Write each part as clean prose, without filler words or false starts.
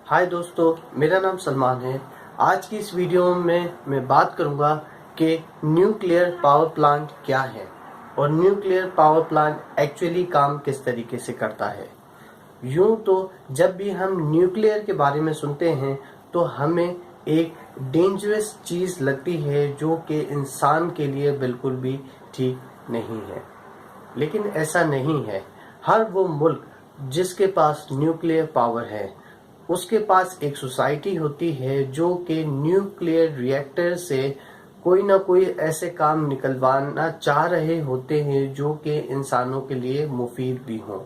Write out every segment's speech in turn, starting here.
हाय दोस्तों, मेरा नाम सलमान है। आज की इस वीडियो में मैं बात करूंगा कि न्यूक्लियर पावर प्लांट क्या है और न्यूक्लियर पावर प्लांट एक्चुअली काम किस तरीके से करता है। यूं तो जब भी हम न्यूक्लियर के बारे में सुनते हैं तो हमें एक डेंजरस चीज़ लगती है जो कि इंसान के लिए बिल्कुल भी ठीक नहीं है, लेकिन ऐसा नहीं है। हर वो मुल्क जिसके पास न्यूक्लियर पावर है उसके पास एक सोसाइटी होती है जो कि न्यूक्लियर रिएक्टर से कोई ना कोई ऐसे काम निकलवाना चाह रहे होते हैं जो कि इंसानों के लिए मुफीद भी हों।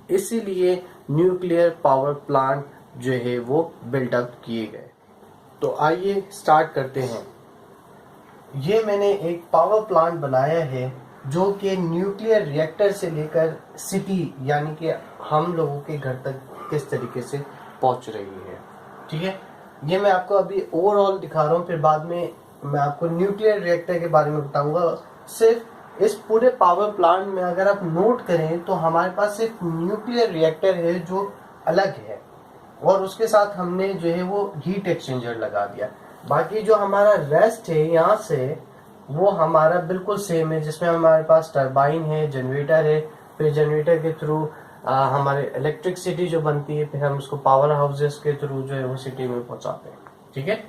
इसीलिए न्यूक्लियर पावर प्लांट जो है वो बिल्डअप किए गए। तो आइए स्टार्ट करते हैं। ये मैंने एक पावर प्लांट बनाया है जो कि न्यूक्लियर रिएक्टर से लेकर सिटी यानी कि हम लोगों के घर तक किस तरीके से पहुंच रही है। ठीक है, ये मैं आपको अभी ओवरऑल दिखा रहा हूँ, फिर बाद में मैं आपको न्यूक्लियर रिएक्टर के बारे में बताऊंगा। सिर्फ इस पूरे पावर प्लांट में अगर आप नोट करें तो हमारे पास सिर्फ न्यूक्लियर रिएक्टर है जो अलग है और उसके साथ हमने जो है वो हीट एक्सचेंजर लगा दिया। बाकी जो हमारा रेस्ट है यहाँ से वो हमारा बिल्कुल सेम है, जिसमें हमारे पास टरबाइन है, जनरेटर है, फिर जनरेटर के थ्रू हमारे इलेक्ट्रिसिटी जो बनती है, फिर हम उसको पावर हाउसेस के थ्रू जो है वो सिटी में पहुंचाते हैं। ठीक है,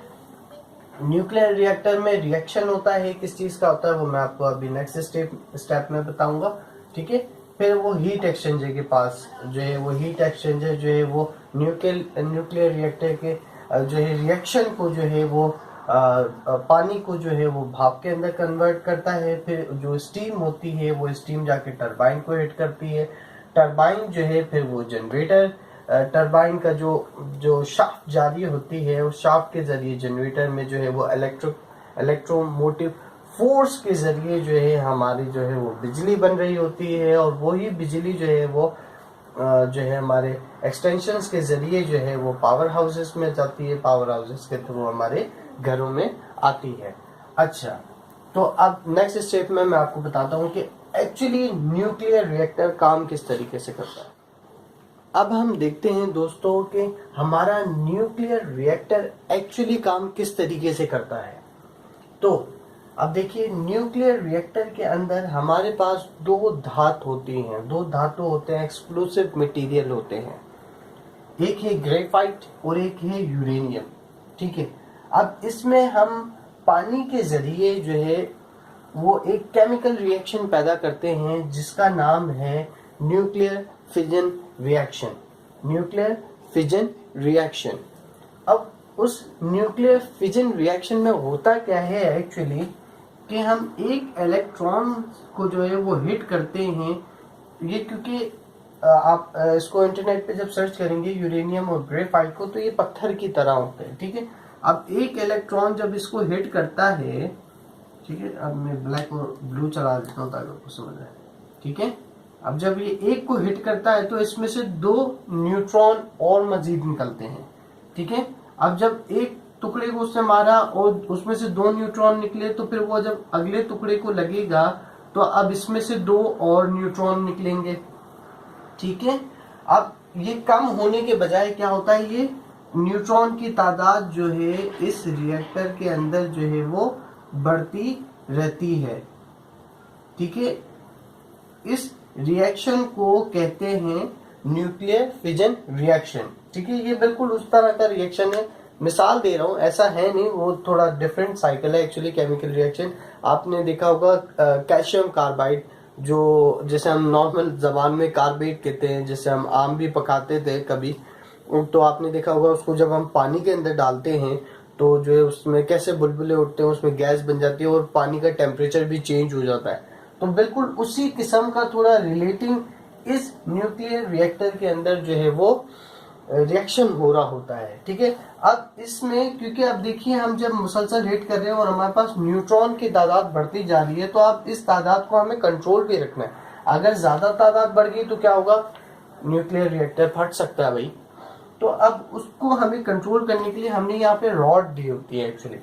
न्यूक्लियर रिएक्टर में रिएक्शन होता है, किस चीज का होता है वो मैं आपको अभी नेक्स्ट स्टेप में बताऊंगा। ठीक है, फिर वो हीट एक्सचेंजर के पास जो है वो हीट एक्सचेंजर जो है वो न्यूक्लियर रिएक्टर के जो है रिएक्शन को जो है वो पानी को जो है वो भाप के अंदर कन्वर्ट करता है। फिर जो स्टीम होती है वो स्टीम जाके टरबाइन को हिट करती है। टरबाइन जो है फिर वो जनरेटर टरबाइन का जो शाफ्ट जारी होती है उस शाफ्ट के जरिए जनरेटर में जो है वो इलेक्ट्रोमोटिव फोर्स के जरिए जो है हमारी जो है वो बिजली बन रही होती है और वही बिजली जो है वो जो है हमारे एक्सटेंशंस के जरिए जो है वो पावर हाउसेस में जाती है, पावर हाउसेस के थ्रू हमारे घरों में आती है। अच्छा, तो अब नेक्स्ट स्टेप में मैं आपको बताता हूँ कि एक्चुअली न्यूक्लियर रिएक्टर काम किस तरीके से करता है। अब हम देखते हैं दोस्तों कि हमारा न्यूक्लियर रिएक्टर एक्चुअली काम किस तरीके से करता है। तो अब देखिए, न्यूक्लियर रिएक्टर के अंदर हमारे पास दो धातु होती हैं, दो धातु होते हैं, एक्सप्लोसिव मटेरियल होते हैं। एक है ग्रेफाइट और एक है यूरेनियम। ठीक है, अब इसमें हम पानी के जरिए जो है वो एक केमिकल रिएक्शन पैदा करते हैं जिसका नाम है nuclear fission reaction. Nuclear fission reaction. अब उस न्यूक्लियर फिजन रिएक्शन में होता क्या है एक्चुअली कि हम एक इलेक्ट्रॉन को जो है वो हिट करते हैं। ये क्योंकि आप इसको इंटरनेट पे जब सर्च करेंगे यूरेनियम और ग्रेफाइट को तो ये पत्थर की तरह होते हैं। ठीक है, अब एक इलेक्ट्रॉन जब इसको हिट करता है, ठीक है, अब मैं ब्लैक और ब्लू चला देता हूँ ताकि आपको समझ आए। ठीक है, अब जब ये एक को हिट करता है तो इसमें से दो न्यूट्रॉन और मजीद निकलते हैं। ठीक है, अब जब एक टुकड़े को उसने मारा और उसमें से दो न्यूट्रॉन निकले तो फिर वो जब अगले टुकड़े को लगेगा तो अब इसमें से दो और न्यूट्रॉन निकलेंगे। ठीक है, अब ये कम होने के बजाय क्या होता है, ये न्यूट्रॉन की तादाद जो है इस रिएक्टर के अंदर जो है वो बढ़ती रहती है। ठीक है, इस रिएक्शन को कहते हैं न्यूक्लियर फिजन रिएक्शन। ठीक है, ये बिल्कुल उस तरह का रिएक्शन है, मिसाल दे रहा हूँ, ऐसा है नहीं, वो थोड़ा डिफरेंट साइकिल है एक्चुअली केमिकल रिएक्शन। आपने देखा होगा कैल्शियम कार्बाइड, जो जैसे हम नॉर्मल जबान में कार्बाइड कहते हैं, जैसे हम आम भी पकाते थे कभी, तो आपने देखा होगा उसको जब हम पानी के अंदर डालते हैं तो जो है उसमें कैसे बुलबुले उठते हैं, उसमें गैस बन जाती है और पानी का टेम्परेचर भी चेंज हो जाता है। तो बिल्कुल उसी किस्म का थोड़ा रिलेटिंग इस न्यूक्लियर रिएक्टर के अंदर जो है वो रिएक्शन हो रहा होता है। ठीक है, अब इसमें क्योंकि अब देखिए हम जब मुसलसल हिट कर रहे हैं और हमारे पास न्यूट्रॉन की तादाद बढ़ती जा रही है तो अब इस तादाद को हमें कंट्रोल भी रखना है। अगर ज्यादा तादाद बढ़ गई तो क्या होगा, न्यूक्लियर रिएक्टर फट सकता है भाई। तो अब उसको हमें कंट्रोल करने के लिए हमने यहाँ पे रॉड दी होती है। एक्चुअली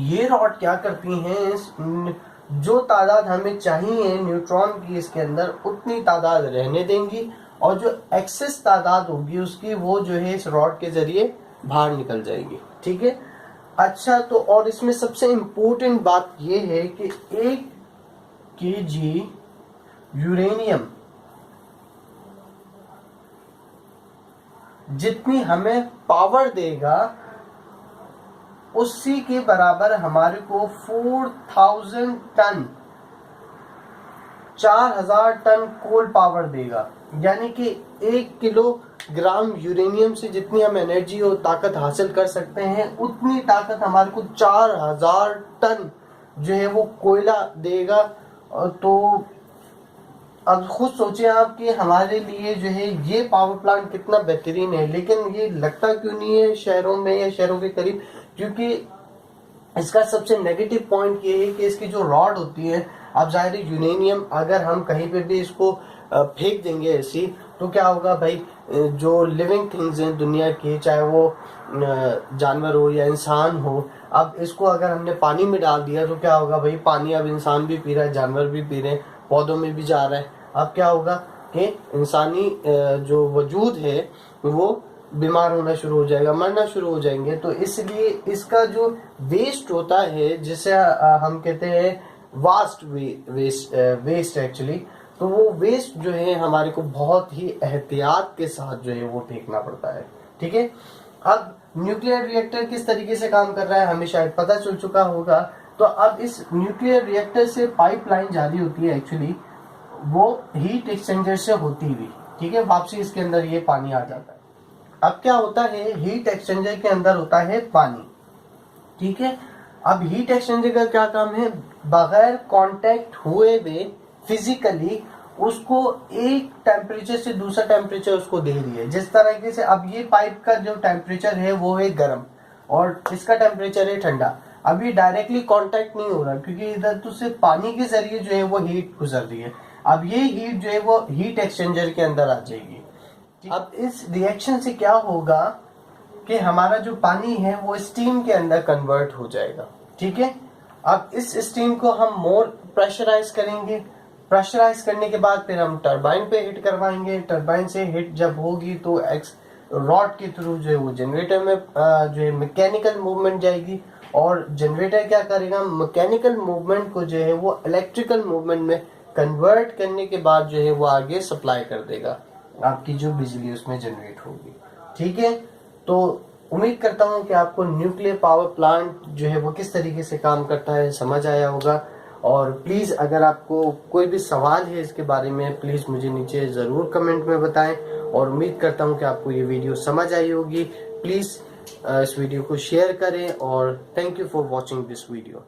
ये रॉड क्या करती हैं, जो तादाद हमें चाहिए न्यूट्रॉन की इसके अंदर उतनी तादाद रहने देंगी और जो एक्सेस तादाद होगी उसकी वो जो है इस रॉड के जरिए बाहर निकल जाएगी। ठीक है। अच्छा, तो और इसमें सबसे इम्पोर्टेंट बात ये है कि 1 kg यूरेनियम जितनी हमें पावर देगा उसी के बराबर हमारे को 4000 टन 4000 टन कोल पावर देगा। यानी कि 1 किलोग्राम यूरेनियम से जितनी हम एनर्जी और ताकत हासिल कर सकते हैं उतनी ताकत हमारे को 4000 टन जो है वो कोयला देगा। तो अब खुद सोचें आप कि हमारे लिए जो है ये पावर प्लांट कितना बेहतरीन है, लेकिन ये लगता क्यों नहीं है शहरों में या शहरों के करीब? क्योंकि इसका सबसे नेगेटिव पॉइंट ये है कि इसकी जो रॉड होती है, अब जाहिर है यूरेनियम अगर हम कहीं पे भी इसको फेंक देंगे ऐसी, तो क्या होगा भाई, जो लिविंग थिंग्स हैं दुनिया की, चाहे वो जानवर हो या इंसान हो, अब इसको अगर हमने पानी में डाल दिया तो क्या होगा भाई, पानी अब इंसान भी पी रहा है, जानवर भी पी रहे हैं, पौधों में भी जा रहा है। अब क्या होगा कि इंसानी जो वजूद है वो बीमार होना शुरू हो जाएगा, मरना शुरू हो जाएंगे। तो इसलिए इसका जो वेस्ट होता है जिसे हम कहते हैं वास्ट वेस्ट एक्चुअली, तो वो वेस्ट जो है हमारे को बहुत ही एहतियात के साथ जो है वो फेंकना पड़ता है। ठीक है। अब न्यूक्लियर रिएक्टर किस तरीके से काम कर रहा है हमें शायद पता चल चुका होगा। तो अब इस न्यूक्लियर रिएक्टर से पाइपलाइन जारी होती है, एक्चुअली वो हीट एक्सचेंजर से होती हुई, ठीक है, वापसी इसके अंदर ये पानी आ जाता है। अब क्या होता है, हीट एक्सचेंजर के अंदर होता है पानी। ठीक है। अब हीट एक्सचेंजर का क्या काम है, बगैर कांटेक्ट हुए हुए फिजिकली उसको एक टेम्परेचर से दूसरा टेम्परेचर उसको दे रही है। जिस तरीके से अब ये पाइप का जो टेम्परेचर है वो है गर्म और इसका टेम्परेचर है ठंडा। अब ये डायरेक्टली कांटेक्ट नहीं हो रहा क्योंकि इधर तो सिर्फ पानी के जरिए जो है वो हीट गुजर रही है। अब ये हीट जो है वो हीट एक्सचेंजर के अंदर आ जाएगी। अब इस रिएक्शन से क्या होगा कि हमारा जो पानी है वो स्टीम के अंदर कन्वर्ट हो जाएगा। ठीक है। अब इस स्टीम को हम मोर प्रेशराइज करेंगे। प्रेशराइज करने के बाद फिर हम टरबाइन पे हिट करवाएंगे। टरबाइन से हिट जब होगी तो रॉड के थ्रू जो है वो जनरेटर में जो है मैकेनिकल मूवमेंट जाएगी और जनरेटर क्या करेगा, मैकेनिकल मूवमेंट को जो है वो इलेक्ट्रिकल मूवमेंट में कन्वर्ट करने के बाद जो है वो आगे सप्लाई कर देगा आपकी जो बिजली उसमें जनरेट होगी। ठीक है। तो उम्मीद करता हूँ कि आपको न्यूक्लियर पावर प्लांट जो है वो किस तरीके से काम करता है समझ आया होगा। और प्लीज अगर आपको कोई भी सवाल है इसके बारे में प्लीज मुझे नीचे जरूर कमेंट में बताएं। और उम्मीद करता हूँ कि आपको ये वीडियो समझ आई होगी। प्लीज इस वीडियो को शेयर करें और thank you for watching this video.